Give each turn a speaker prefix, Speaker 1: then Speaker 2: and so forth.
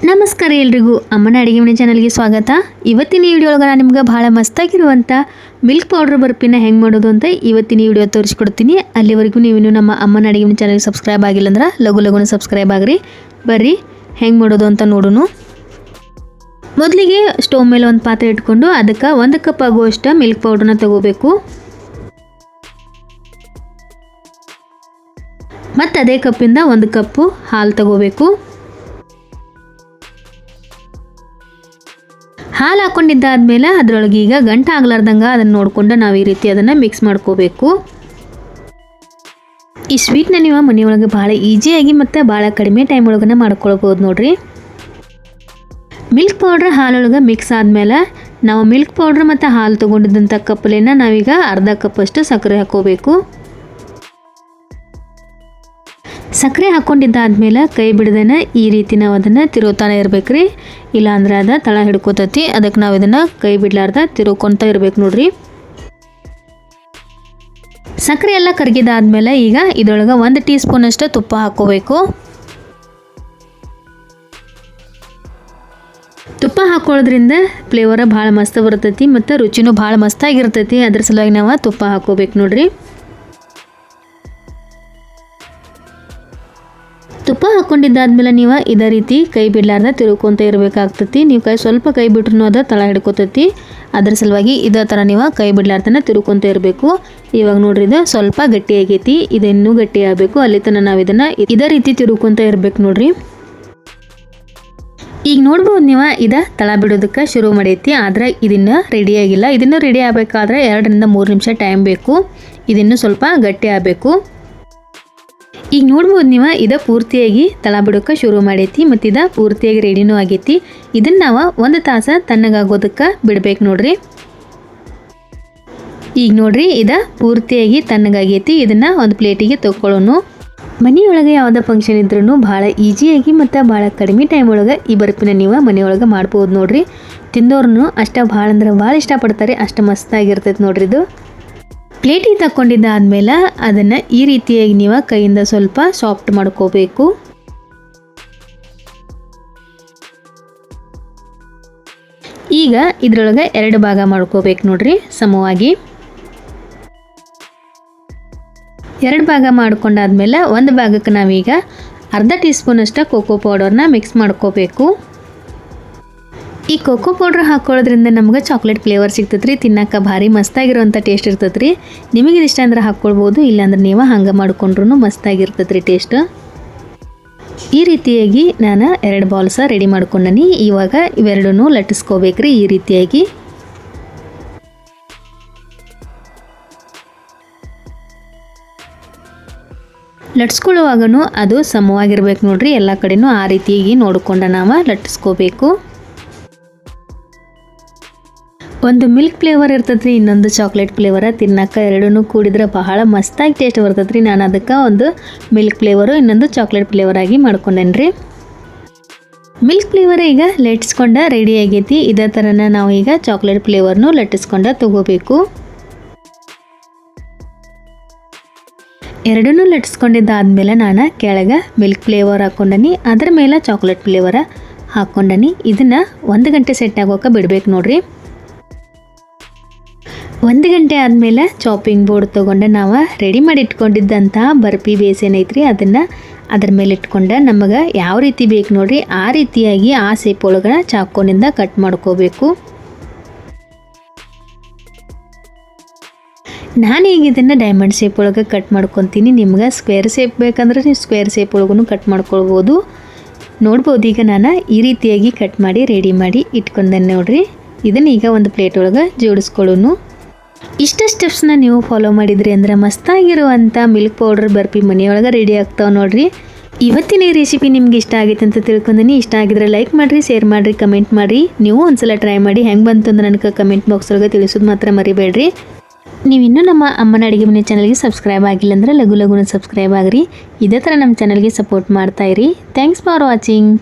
Speaker 1: ನಮಸ್ಕಾರ ಎಲ್ರಿಗೂ ಅಮ್ಮನ ಅಡುಗೆ ಮನೆ ಚಾನಲ್ಗೆ ಸ್ವಾಗತ. ಇವತ್ತಿನ ವಿಡಿಯೋ ಒಳಗೆ ನಾನು ನಿಮಗೆ ಭಾಳ ಮಸ್ತಾಗಿರುವಂಥ ಮಿಲ್ಕ್ ಪೌಡರ್ ಬರ್ಫಿನ ಹೆಂಗೆ ಮಾಡೋದು ಅಂತ ಇವತ್ತಿನ ವಿಡಿಯೋ ತೋರಿಸ್ಕೊಡ್ತೀನಿ. ಅಲ್ಲಿವರೆಗೂ ನೀವು ನಮ್ಮ ಅಮ್ಮನ ಅಡುಗೆ ಮನೆ ಚಾನಲ್ಗೆ ಸಬ್ಸ್ಕ್ರೈಬ್ ಆಗಿಲ್ಲ ಅಂದ್ರೆ ಲಘು ಸಬ್ಸ್ಕ್ರೈಬ್ ಆಗಿರಿ. ಬರ್ರಿ ಹೆಂಗೆ ಮಾಡೋದು ಅಂತ ನೋಡೋಣ. ಮೊದಲಿಗೆ ಸ್ಟವ್ ಮೇಲೆ ಒಂದು ಪಾತ್ರೆ ಇಟ್ಕೊಂಡು ಅದಕ್ಕೆ 1 ಕಪ್ ಆಗುವಷ್ಟು ಮಿಲ್ಕ್ ಪೌಡರ್ನ ತಗೋಬೇಕು. ಮತ್ತು ಅದೇ ಕಪ್ಪಿಂದ 1 ಕಪ್ಪು ಹಾಲು ತಗೋಬೇಕು. ಹಾಲು ಹಾಕ್ಕೊಂಡಿದ್ದಾದ್ಮೇಲೆ ಅದರೊಳಗೆ ಈಗ ಗಂಟು ಆಗ್ಲಾರ್ದಂಗೆ ಅದನ್ನು ನೋಡಿಕೊಂಡು ನಾವು ಈ ರೀತಿ ಅದನ್ನು ಮಿಕ್ಸ್ ಮಾಡ್ಕೋಬೇಕು. ಈ ಸ್ವೀಟ್ನ ನೀವು ಮನೆಯೊಳಗೆ ಭಾಳ ಈಸಿಯಾಗಿ ಮತ್ತು ಭಾಳ ಕಡಿಮೆ ಟೈಮ್ ಒಳಗನೆ ಮಾಡ್ಕೊಳ್ಬೋದು ನೋಡಿರಿ. ಮಿಲ್ಕ್ ಪೌಡ್ರ್ ಹಾಲೊಳಗೆ ಮಿಕ್ಸ್ ಆದಮೇಲೆ ನಾವು ಮಿಲ್ಕ್ ಪೌಡ್ರ್ ಮತ್ತು ಹಾಲು ತೊಗೊಂಡಿದ್ದಂಥ ಕಪ್ಪಲೇನ ನಾವೀಗ ಅರ್ಧ ಕಪ್ಪಷ್ಟು ಸಕ್ಕರೆ ಹಾಕ್ಕೋಬೇಕು. ಸಕ್ಕರೆ ಹಾಕ್ಕೊಂಡಿದ್ದಾದ್ಮೇಲೆ ಕೈ ಬಿಡ್ದೇನೆ ಈ ರೀತಿ ನಾವು ಅದನ್ನು ತಿರುಗ್ತಾನೆ ಇರ್ಬೇಕು ರೀ. ಇಲ್ಲಾಂದ್ರೆ ಅದು ತಳ ಹಿಡ್ಕೋತೈತಿ. ಅದಕ್ಕೆ ನಾವು ಇದನ್ನು ಕೈ ಬಿಡ್ಲಾರ್ದ ತಿರುಗ್ಕೊತ ಇರ್ಬೇಕು ನೋಡ್ರಿ. ಸಕ್ಕರೆ ಎಲ್ಲ ಕರಗಿದಾದ್ಮೇಲೆ ಈಗ ಇದರೊಳಗೆ 1 ಟೀ ಸ್ಪೂನ್ ಅಷ್ಟು ತುಪ್ಪ ಹಾಕ್ಕೋಬೇಕು. ತುಪ್ಪ ಹಾಕೊಳ್ಳೋದ್ರಿಂದ ಫ್ಲೇವರ ಭಾಳ ಮಸ್ತ್ ಬರ್ತೈತಿ ಮತ್ತು ರುಚಿನೂ ಭಾಳ ಮಸ್ತಾಗಿರ್ತೈತಿ. ಅದ್ರ ಸಲುವಾಗಿ ನಾವು ತುಪ್ಪ ಹಾಕ್ಕೋಬೇಕು ನೋಡ್ರಿ. ತುಪ್ಪ ಹಾಕ್ಕೊಂಡಿದ್ದಾದ್ಮೇಲೆ ನೀವು ಇದೇ ರೀತಿ ಕೈ ಬಿಡ್ಲಾರ್ದ ತಿರುಗ್ಕೊಂತ ಇರಬೇಕಾಗ್ತೈತಿ. ನೀವು ಸ್ವಲ್ಪ ಕೈ ಬಿಟ್ರೂ ಅದು ತಳ ಹಿಡ್ಕೋತೈತಿ. ಅದ್ರ ಸಲುವಾಗಿ ಇದೇ ಥರ ನೀವು ಕೈ ಬಿಡ್ಲಾರ್ದನ ತಿರುಗ್ಕೊಂತ ಇರಬೇಕು. ಇವಾಗ ನೋಡ್ರಿ ಇದು ಸ್ವಲ್ಪ ಗಟ್ಟಿ ಆಗೈತಿ. ಇದು ಇನ್ನೂ ಗಟ್ಟಿ ಆಗಬೇಕು. ಅಲ್ಲಿ ತನಕ ನಾವು ಇದನ್ನು ಇದೇ ರೀತಿ ತಿರುಗ್ಕೊಂತ ಇರಬೇಕು ನೋಡ್ರಿ. ಈಗ ನೋಡ್ಬೋದು ನೀವು ಇದು ತಳ ಬಿಡೋದಕ್ಕೆ ಶುರು ಮಾಡೈತಿ. ಆದರೆ ಇದನ್ನು ರೆಡಿಯಾಗಿಲ್ಲ. ಇದನ್ನು ರೆಡಿ ಆಗಬೇಕಾದ್ರೆ 2 ರಿಂದ 3 ನಿಮಿಷ ಟೈಮ್ ಬೇಕು. ಇದನ್ನು ಸ್ವಲ್ಪ ಗಟ್ಟಿ ಆಗಬೇಕು. ಈಗ ನೋಡ್ಬೋದು ನೀವು ಇದು ಪೂರ್ತಿಯಾಗಿ ತಳ ಬಿಡೋಕೆ ಶುರು ಮಾಡೈತಿ ಮತ್ತು ಇದು ಪೂರ್ತಿಯಾಗಿ ರೆಡಿನೂ ಆಗೈತಿ. ಇದನ್ನು ನಾವು 1 ತಾಸು ತಣ್ಣಗಾಗೋದಕ್ಕೆ ಬಿಡ್ಬೇಕು ನೋಡ್ರಿ. ಈಗ ನೋಡ್ರಿ ಇದು ಪೂರ್ತಿಯಾಗಿ ತಣ್ಣಗಾಗೈತಿ. ಇದನ್ನು ಒಂದು ಪ್ಲೇಟಿಗೆ ತೊಗೊಳ್ಳೋಣ. ಮನೆಯೊಳಗೆ ಯಾವುದೇ ಫಂಕ್ಷನ್ ಇದ್ರೂ ಭಾಳ ಈಸಿಯಾಗಿ ಮತ್ತು ಭಾಳ ಕಡಿಮೆ ಟೈಮ್ ಒಳಗೆ ಈ ಬರ್ಫಿನ ನೀವು ಮನೆಯೊಳಗೆ ಮಾಡ್ಬೋದು ನೋಡ್ರಿ. ತಿಂದವ್ರೂ ಅಷ್ಟು ಭಾಳ ಅಂದ್ರೆ ಭಾಳ ಇಷ್ಟಪಡ್ತಾರೆ. ಅಷ್ಟು ಮಸ್ತಾಗಿರ್ತೈತೆ ನೋಡ್ರಿ ಇದು. ಪ್ಲೇಟಿಗೆ ತಗೊಂಡಿದ್ದಾದ್ಮೇಲೆ ಅದನ್ನು ಈ ರೀತಿಯಾಗಿ ನೀವು ಕೈಯಿಂದ ಸ್ವಲ್ಪ ಸಾಫ್ಟ್ ಮಾಡ್ಕೋಬೇಕು. ಈಗ ಇದರೊಳಗೆ 2 ಭಾಗ ಮಾಡ್ಕೋಬೇಕು ನೋಡ್ರಿ ಸಮವಾಗಿ. 2 ಭಾಗ ಮಾಡ್ಕೊಂಡಾದ್ಮೇಲೆ 1 ಭಾಗಕ್ಕೆ ನಾವೀಗ ಅರ್ಧ ಟೀ ಸ್ಪೂನ್ ಅಷ್ಟು ಕೋಕೋ ಪೌಡರ್ನ ಮಿಕ್ಸ್ ಮಾಡ್ಕೋಬೇಕು. ಈ ಕೋಕೋ ಪೌಡ್ರ್ ಹಾಕ್ಕೊಳ್ಳೋದ್ರಿಂದ ನಮ್ಗೆ ಚಾಕ್ಲೇಟ್ ಫ್ಲೇವರ್ ಸಿಗ್ತೈತೆ ರೀ. ತಿನ್ನಕ್ಕೆ ಭಾರಿ ಮಸ್ತಾಗಿರೋಂಥ ಟೇಸ್ಟ್ ಇರ್ತೈತೆ ರೀ. ನಿಮಗೆ ಇಷ್ಟ ಅಂದ್ರೆ ಹಾಕ್ಕೊಳ್ಬೋದು. ಇಲ್ಲಾಂದ್ರೆ ನೀವು ಹಂಗೆ ಮಾಡ್ಕೊಂಡ್ರೂ ಮಸ್ತಾಗಿರ್ತೈತೆ ರೀ ಟೇಸ್ಟ್. ಈ ರೀತಿಯಾಗಿ ನಾನು 2 ಬಾಲ್ಸ ರೆಡಿ ಮಾಡ್ಕೊಂಡನಿ. ಇವಾಗ ಇವೆರಡನ್ನೂ ಲಟ್ಟಿಸ್ಕೋಬೇಕ್ರಿ ಈ ರೀತಿಯಾಗಿ. ಲಟ್ಸ್ಕೊಳ್ಳುವಾಗೂ ಅದು ಸಮವಾಗಿರ್ಬೇಕು ನೋಡ್ರಿ. ಎಲ್ಲ ಕಡೆನೂ ಆ ರೀತಿಯಾಗಿ ನೋಡ್ಕೊಂಡು ನಾವು ಲಟ್ಟಿಸ್ಕೋಬೇಕು. ಒಂದು ಮಿಲ್ಕ್ ಫ್ಲೇವರ್ ಇರ್ತೈತೆ ರೀ, ಇನ್ನೊಂದು ಚಾಕ್ಲೇಟ್ ಫ್ಲೇವರ. ತಿನ್ನಕ್ಕೆ ಎರಡೂ ಕೂಡಿದ್ರೆ ಬಹಳ ಮಸ್ತಾಗಿ ಟೇಸ್ಟ್ ಬರ್ತೈತೆ ರೀ. ನಾನು ಅದಕ್ಕೆ ಒಂದು ಮಿಲ್ಕ್ ಫ್ಲೇವರು ಇನ್ನೊಂದು ಚಾಕ್ಲೇಟ್ ಫ್ಲೇವರ್ ಆಗಿ ಮಾಡ್ಕೊಂಡೇನಿ ರೀ. ಮಿಲ್ಕ್ ಫ್ಲೇವರ್ ಈಗ ಲಟ್ಟಿಸ್ಕೊಂಡು ರೆಡಿ ಆಗೈತಿ. ಇದೇ ಥರನ ನಾವು ಈಗ ಚಾಕ್ಲೇಟ್ ಫ್ಲೇವರ್ನು ಲಟ್ಟಿಸ್ಕೊಂಡು ತಗೋಬೇಕು. ಎರಡನ್ನೂ ಲಟ್ಟಿಸ್ಕೊಂಡಿದ್ದಾದ್ಮೇಲೆ ನಾನು ಕೆಳಗೆ ಮಿಲ್ಕ್ ಫ್ಲೇವರ್ ಹಾಕ್ಕೊಂಡನಿ. ಅದ್ರ ಮೇಲೆ ಚಾಕ್ಲೇಟ್ ಫ್ಲೇವರ ಹಾಕ್ಕೊಂಡನಿ. ಇದನ್ನು 1 ಗಂಟೆ ಸೆಟ್ ಆಗೋಕೆ ಬಿಡ್ಬೇಕು ನೋಡ್ರಿ. 1 ಗಂಟೆ ಆದಮೇಲೆ ಚಾಪಿಂಗ್ ಬೋರ್ಡ್ ತೊಗೊಂಡು ನಾವು ರೆಡಿ ಮಾಡಿ ಇಟ್ಕೊಂಡಿದ್ದಂಥ ಬರ್ಫಿ ಬೇಸ್ ಏನೈತ್ರಿ ಅದನ್ನು ಅದ್ರ ಮೇಲೆ ಇಟ್ಕೊಂಡು ನಮಗೆ ಯಾವ ರೀತಿ ಬೇಕು ನೋಡ್ರಿ ಆ ರೀತಿಯಾಗಿ ಆ ಶೇಪ್ ಒಳಗೆ ಚಾಕುನಿಂದ ಕಟ್ ಮಾಡ್ಕೋಬೇಕು. ನಾನು ಈಗ ಇದನ್ನು ಡೈಮಂಡ್ ಶೇಪ್ ಒಳಗೆ ಕಟ್ ಮಾಡ್ಕೊತೀನಿ. ನಿಮ್ಗೆ ಸ್ಕ್ವೇರ್ ಶೇಪ್ ಬೇಕಂದ್ರೆ ನೀವು ಸ್ಕ್ವೇರ್ ಶೇಪ್ ಒಳಗೂ ಕಟ್ ಮಾಡ್ಕೊಳ್ಬೋದು. ನೋಡ್ಬೋದು ಈಗ ನಾನು ಈ ರೀತಿಯಾಗಿ ಕಟ್ ಮಾಡಿ ರೆಡಿ ಮಾಡಿ ಇಟ್ಕೊಂಡೇನೆ ನೋಡ್ರಿ. ಇದನ್ನು ಈಗ ಒಂದು ಪ್ಲೇಟ್ ಒಳಗೆ ಜೋಡಿಸ್ಕೊಳ್ಳೋನು. ಇಷ್ಟ ಸ್ಟೆಪ್ಸ್ನ ನೀವು ಫಾಲೋ ಮಾಡಿದ್ರಿ ಅಂದ್ರೆ ಮಸ್ತಾಗಿರುವಂಥ ಮಿಲ್ಕ್ ಪೌಡರ್ ಬರ್ಫಿ ಮನೆಯೊಳಗೆ ರೆಡಿ ಆಗ್ತಾವೆ ನೋಡ್ರಿ. ಇವತ್ತಿನ ಈ ರೆಸಿಪಿ ನಿಮ್ಗೆ ಇಷ್ಟ ಆಗೈತೆ ಅಂತ ತಿಳ್ಕೊಂತೀನಿ. ಇಷ್ಟ ಆಗಿದ್ರೆ ಲೈಕ್ ಮಾಡಿರಿ, ಶೇರ್ ಮಾಡಿರಿ, ಕಮೆಂಟ್ ಮಾಡಿರಿ. ನೀವು ಒಂದ್ಸಲ ಟ್ರೈ ಮಾಡಿ ಹೆಂಗೆ ಬಂತು ಅಂತ ನನಗೆ ಕಮೆಂಟ್ ಬಾಕ್ಸ್ ಒಳಗೆ ತಿಳಿಸೋದು ಮಾತ್ರ ಮರಿಬೇಡ್ರಿ. ನೀವು ಇನ್ನೂ ನಮ್ಮ ಅಮ್ಮನ ಅಡುಗೆ ಮನೆ ಚಾನಲ್ಗೆ ಸಬ್ಸ್ಕ್ರೈಬ್ ಆಗಿಲ್ಲ ಅಂದ್ರೆ ಲಘು ಸಬ್ಸ್ಕ್ರೈಬ್ ಆಗಿರಿ. ಇದೇ ಥರ ನಮ್ಮ ಚಾನಲ್ಗೆ ಸಪೋರ್ಟ್ ಮಾಡ್ತಾಯಿರಿ. Thanks for watching.